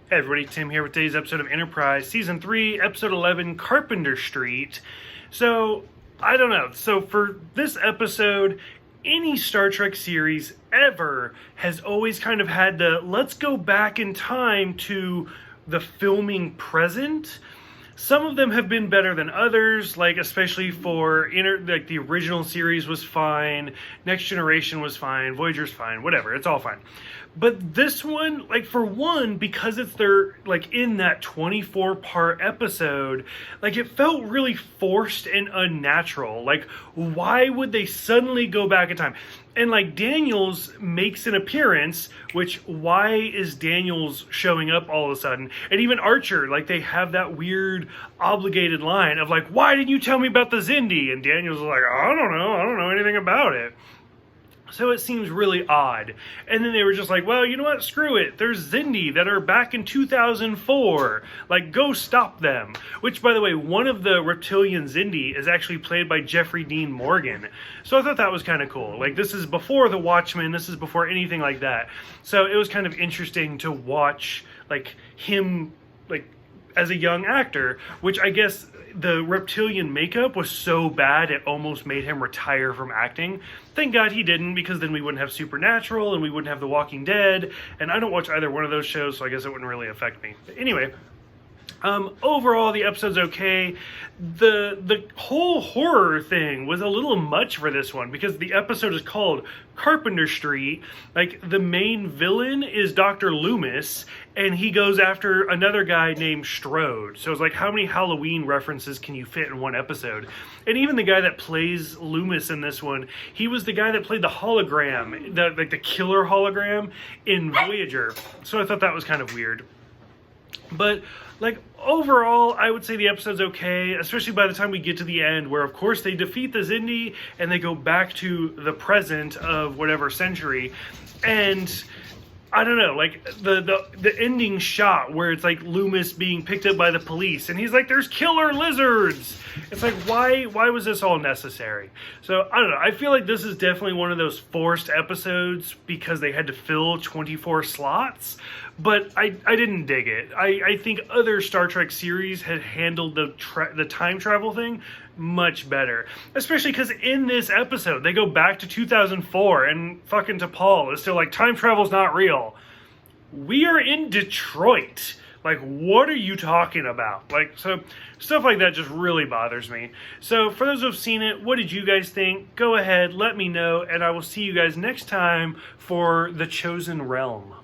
Hey everybody, Tim here with today's episode of Enterprise, Season 3, Episode 11, Carpenter Street. So, I don't know. So for this episode, any Star Trek series ever has always kind of had the, let's go back in time to the filming present. Some of them have been better than others, like especially for like the original series was fine, Next Generation was fine, Voyager's fine, whatever, it's all fine. But this one, like for one, because it's their, like in that 24-part episode, like it felt really forced and unnatural. Like, why would they suddenly go back in time? And like Daniels makes an appearance, which why is Daniels showing up all of a sudden? And even Archer, like they have that weird obligated line of like, why didn't you tell me about the Xindi? And Daniels is like, I don't know anything about it. So it seems really odd. And then they were just like, well, you know what? Screw it. There's Xindi that are back in 2004. Like, go stop them. Which, by the way, one of the reptilian Xindi is actually played by Jeffrey Dean Morgan. So I thought that was kind of cool. Like, this is before The Watchmen. This is before anything like that. So it was kind of interesting to watch, like, him, like, as a young actor, which I guess the reptilian makeup was so bad it almost made him retire from acting. Thank God he didn't, because then we wouldn't have Supernatural and we wouldn't have The Walking Dead, and I don't watch either one of those shows, so I guess it wouldn't really affect me. But anyway, overall the episode's okay. The whole horror thing was a little much for this one, because the episode is called Carpenter Street. Like, the main villain is Dr. Loomis, and he goes after another guy named Strode. So it's like, how many Halloween references can you fit in one episode? And even the guy that plays Loomis in this one, he was the guy that played the hologram, the killer hologram in Voyager. So I thought that was kind of weird. But, like, overall, I would say the episode's okay, especially by the time we get to the end, where, of course, they defeat the Xindi, and they go back to the present of whatever century, and I don't know, like, the ending shot where it's, like, Loomis being picked up by the police, and he's like, there's killer lizards! It's like, why was this all necessary? So, I don't know, I feel like this is definitely one of those forced episodes because they had to fill 24 slots, but I didn't dig it. I think other Star Trek series had handled the time travel thing much better. Especially because in this episode, they go back to 2004 and fucking T'Pol is still like, time travel's not real. We are in Detroit. Like, what are you talking about? Like, so stuff like that just really bothers me. So for those who have seen it, what did you guys think? Go ahead, let me know, and I will see you guys next time for The Chosen Realm.